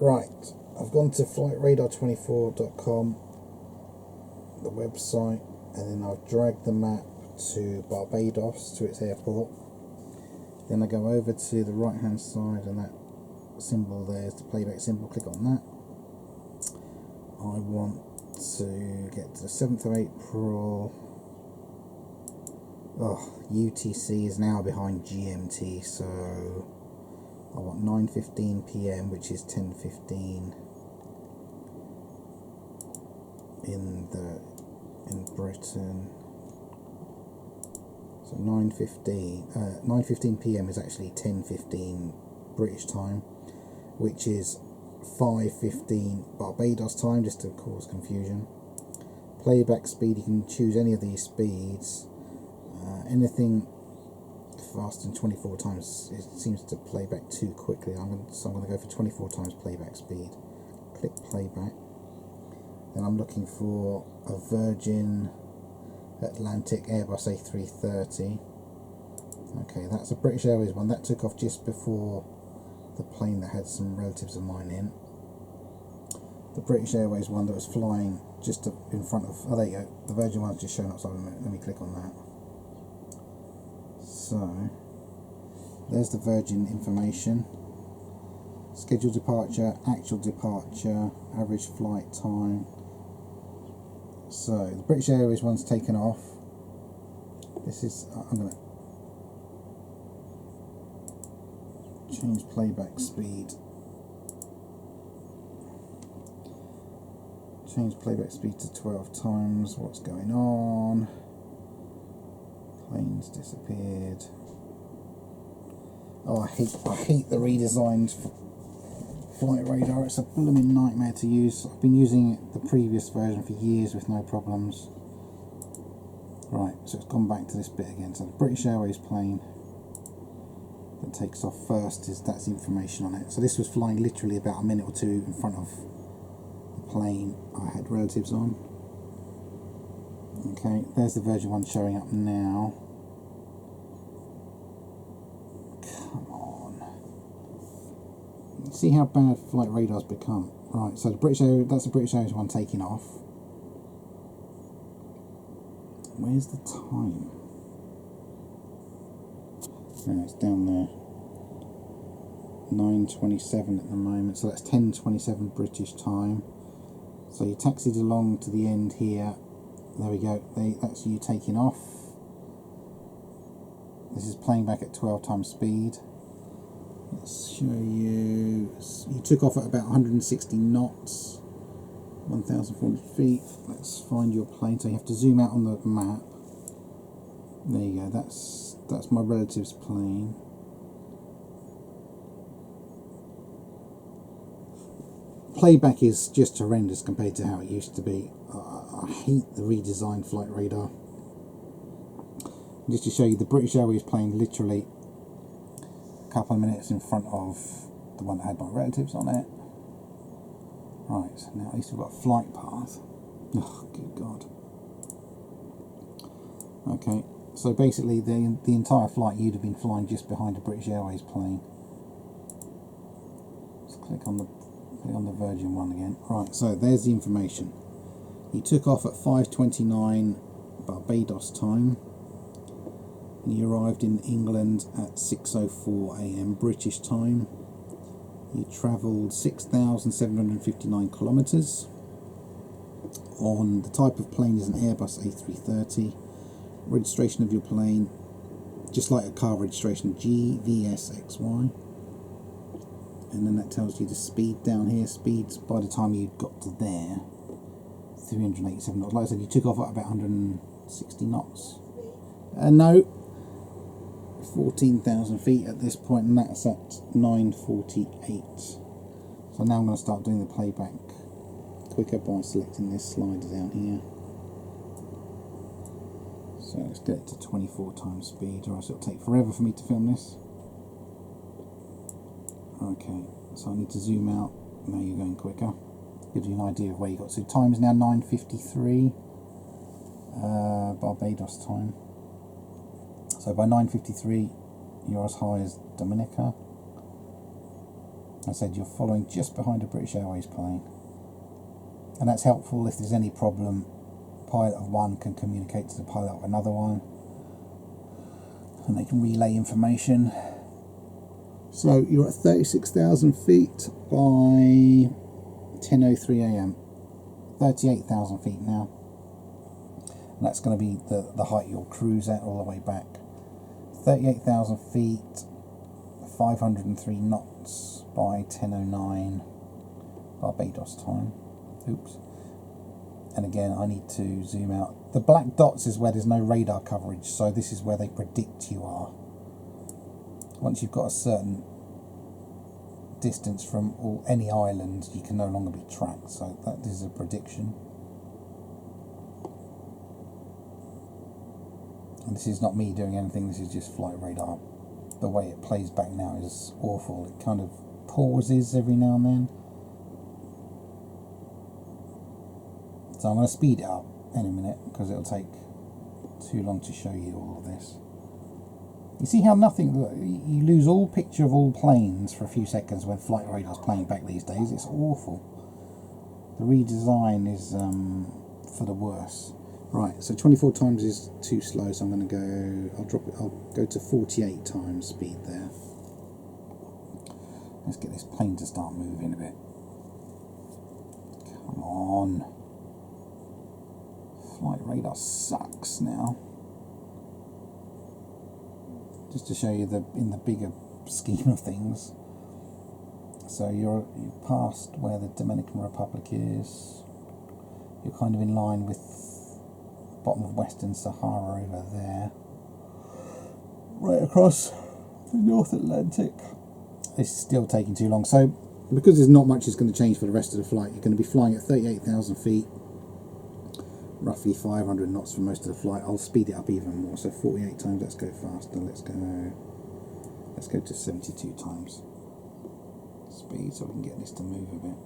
Right, I've gone to flightradar24.com, the website, and then I've dragged the map to Barbados, to its airport. Then I go over to the right hand side, and that symbol there is the playback symbol. Click on that. I want to get to the 7th of April. UTC is now behind GMT, so I want 9:15 PM, which is 10:15 in Britain. So 9:15 PM is actually 10:15 British time, which is 5:15 Barbados time, just to cause confusion. Playback speed, you can choose any of these speeds. Anything faster than 24 times, it seems to play back too quickly. So I'm going to go for 24 times playback speed. Click playback. Then I'm looking for a Virgin Atlantic Airbus A330. Okay, that's a British Airways one. That took off just before the plane that had some relatives of mine in. The British Airways one that was flying just in front of... Oh, there you go. The Virgin one's just showing up, so let me click on that. So, there's the Virgin information. Scheduled departure, actual departure, average flight time. So, the British Airways one's taken off. This is... I'm going to change playback speed. Change playback speed to 12 times. What's going on? Planes disappeared. Oh, I hate the redesigned flight radar. It's a blooming nightmare to use. I've been using the previous version for years with no problems. Right, so it's gone back to this bit again. So the British Airways plane that takes off first, that's information on it. So this was flying literally about a minute or two in front of the plane I had relatives on. Okay, there's the Virgin one showing up now. Come on. See how bad flight radar's become. Right, so that's the British Airways one taking off. Where's the time? Oh, it's down there. 9:27 at the moment, so that's 10:27 British time. So you taxied along to the end here. There we go, that's you taking off. This is playing back at 12 times speed. Let's show you. You took off at about 160 knots, 1,400 feet. Let's find your plane. So you have to zoom out on the map. There you go, that's my relative's plane. Playback is just horrendous compared to how it used to be. I hate the redesigned flight radar. Just to show you, the British Airways plane literally a couple of minutes in front of the one that had my relatives on it. Right, so now at least we've got a flight path. Oh, good God. Okay, so basically the entire flight you'd have been flying just behind a British Airways plane. Let's click on the Virgin one again. Right, so there's the information. He took off at 5:29 Barbados time, and he arrived in England at 6:04 AM British time. He travelled 6,759 kilometres. On the type of plane is an Airbus A330. Registration of your plane, just like a car registration, GVSXY. And then that tells you the speed down here. Speeds by the time you got to there, 387 knots. Like I said, you took off at about 160 knots. No, 14,000 feet at this point, and that's at 9:48. So now I'm going to start doing the playback quicker by selecting this slider down here. So let's get it to 24 times speed, or else it'll take forever for me to film this. Okay, so I need to zoom out. Now you're going quicker. Gives you an idea of where you got to. Time is now 9:53 Barbados time. So by 9:53 you're as high as Dominica. I said you're following just behind a British Airways plane, and that's helpful if there's any problem. Pilot of one can communicate to the pilot of another one, and they can relay information. So you're at 36,000 feet by 10:03 a.m. 38,000 feet now, and that's going to be the height you'll cruise at all the way back. 38,000 feet, 503 knots by 10:09 Barbados time. Oops. And again, I need to zoom out. The black dots is where there's no radar coverage, so this is where they predict you are. Once you've got a certain distance from any island, you can no longer be tracked, so that is a prediction. And this is not me doing anything, this is just flight radar. The way it plays back now is awful. It kind of pauses every now and then. So I'm going to speed it up in a minute because it'll take too long to show you all of this. You see how you lose all picture of all planes for a few seconds when flight radar's playing back these days. It's awful. The redesign is for the worse. Right, so 24 times is too slow, so I'm going to go, I'll go to 48 times speed there. Let's get this plane to start moving a bit. Come on. Flight radar sucks now. Just to show you in the bigger scheme of things. So you're past where the Dominican Republic is. You're kind of in line with bottom of Western Sahara over there. Right across the North Atlantic. It's still taking too long. So because there's not much is going to change for the rest of the flight, you're going to be flying at 38,000 feet. Roughly 500 knots for most of the flight. I'll speed it up even more, so 48 times. Let's go faster. Let's go to 72 times speed so we can get this to move a bit.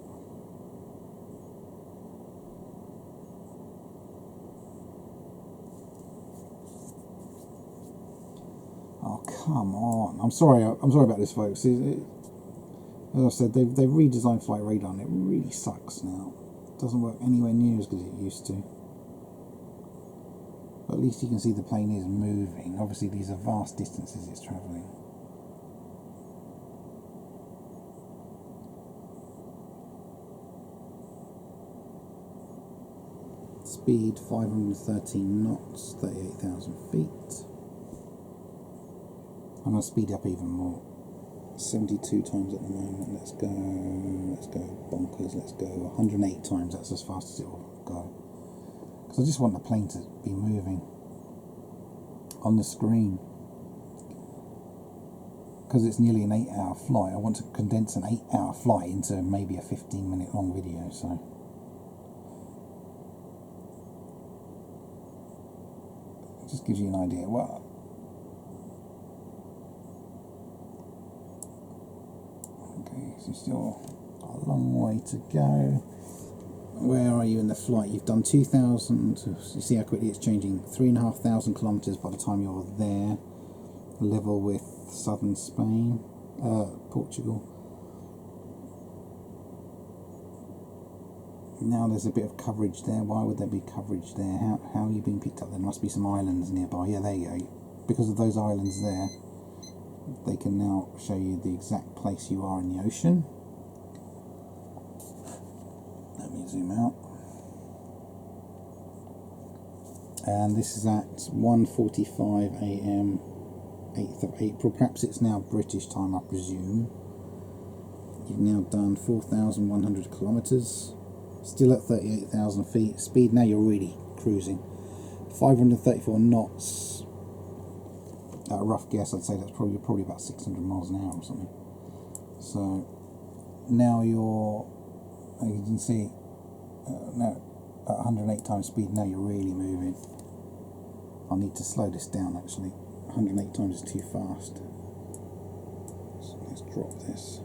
Oh, come on. I'm sorry about this, folks. As I said, they've redesigned flight radar and it really sucks now. It doesn't work anywhere near as good as it used to. But at least you can see the plane is moving. Obviously these are vast distances it's travelling. Speed 513 knots, 38,000 feet. I'm going to speed up even more. 72 times at the moment. Let's go bonkers. Let's go 108 times. That's as fast as it will go. Because I just want the plane to be moving on the screen. Because it's nearly an 8-hour flight, I want to condense an 8-hour flight into maybe a 15-minute long video. So it just gives you an idea. Well, okay, so still a long way to go. Where are you in the flight? You've done 2,000. You see how quickly it's changing. 3,500 kilometres by the time you're there. Level with southern Spain, Portugal. Now there's a bit of coverage there. Why would there be coverage there? How are you being picked up? There must be some islands nearby. Yeah, there you go. Because of those islands there, they can now show you the exact place you are in the ocean. Let me zoom out. And this is at 1:45 a.m. 8th of April. Perhaps it's now British time, I presume. You've now done 4,100 kilometres. Still at 38,000 feet. Speed now you're really cruising. 534 knots. At a rough guess, I'd say that's probably about 600 miles an hour or something. So now you're, as you can see, now at 108 times speed, now you're really moving. I need to slow this down actually. 108 times is too fast. So let's drop this.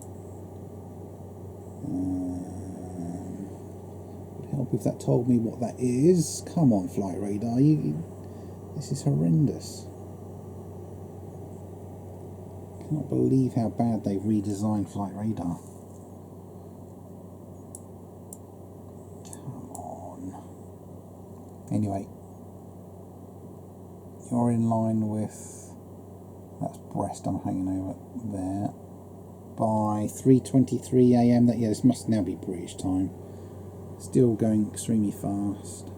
Would help if that told me what that is. Come on, flight radar, this is horrendous. Cannot believe how bad they've redesigned flight radar. Anyway, you're in line with, that's Brest I'm hanging over there, by 3:23 AM. That, yeah, this must now be British time. Still going extremely fast.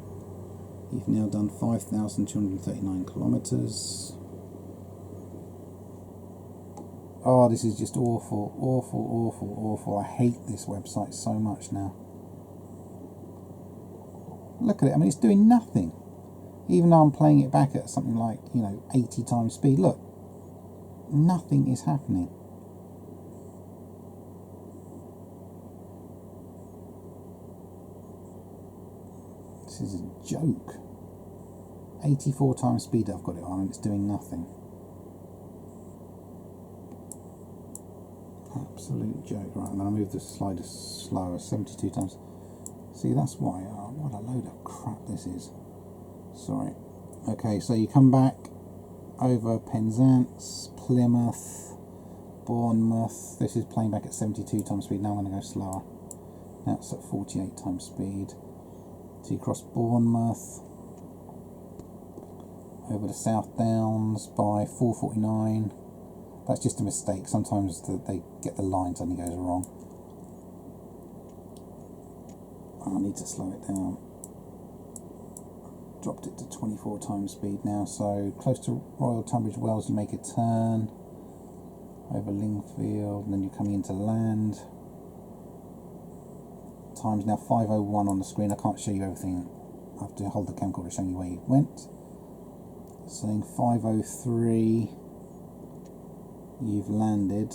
You've now done 5,239 kilometres. Oh, this is just awful, awful, awful, awful. I hate this website so much now. Look at it, I mean, it's doing nothing. Even though I'm playing it back at something like, 80 times speed, look, nothing is happening. This is a joke. 84 times speed I've got it on and it's doing nothing. Absolute joke. Right, and then I move the slider slower, 72 times. See, that's why. Oh, what a load of crap this is. Sorry. Okay, so you come back over Penzance, Plymouth, Bournemouth. This is playing back at 72 times speed. Now I'm going to go slower. Now it's at 48 times speed. So you cross Bournemouth, over to South Downs by 4:49. That's just a mistake. Sometimes they get the line, suddenly goes wrong. I need to slow it down. Dropped it to 24 times speed now. So close to Royal Tunbridge Wells, you make a turn over Lingfield, and then you're coming into land. Time's now 5:01 on the screen. I can't show you everything. I have to hold the camcorder showing you where you went. Saying 5:03. You've landed.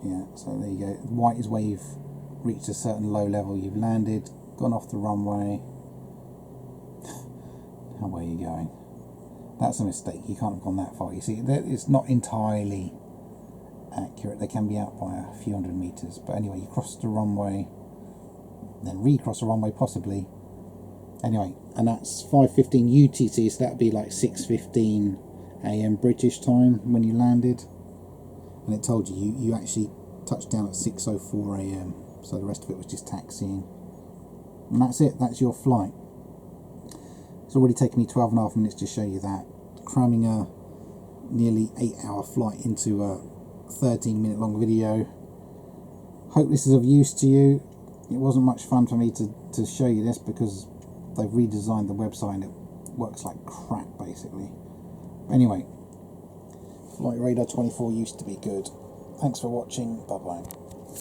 Yeah, so there you go. White is where you've reached a certain low level. You've landed, gone off the runway. How are you going? That's a mistake. You can't have gone that far. You see, it's not entirely accurate. They can be out by a few hundred meters. But anyway, you cross the runway, then recross the runway possibly. Anyway, and that's 5:15 UTC, so that'd be like 6:15 AM British time when you landed. And it told you actually touched down at 6:04 AM. So the rest of it was just taxiing. And that's it. That's your flight. It's already taken me 12.5 minutes to show you that. Cramming a nearly 8-hour flight into a 13-minute long video. Hope this is of use to you. It wasn't much fun for me to show you this because they've redesigned the website and it works like crap basically. Anyway, Flight Radar 24 used to be good. Thanks for watching. Bye bye.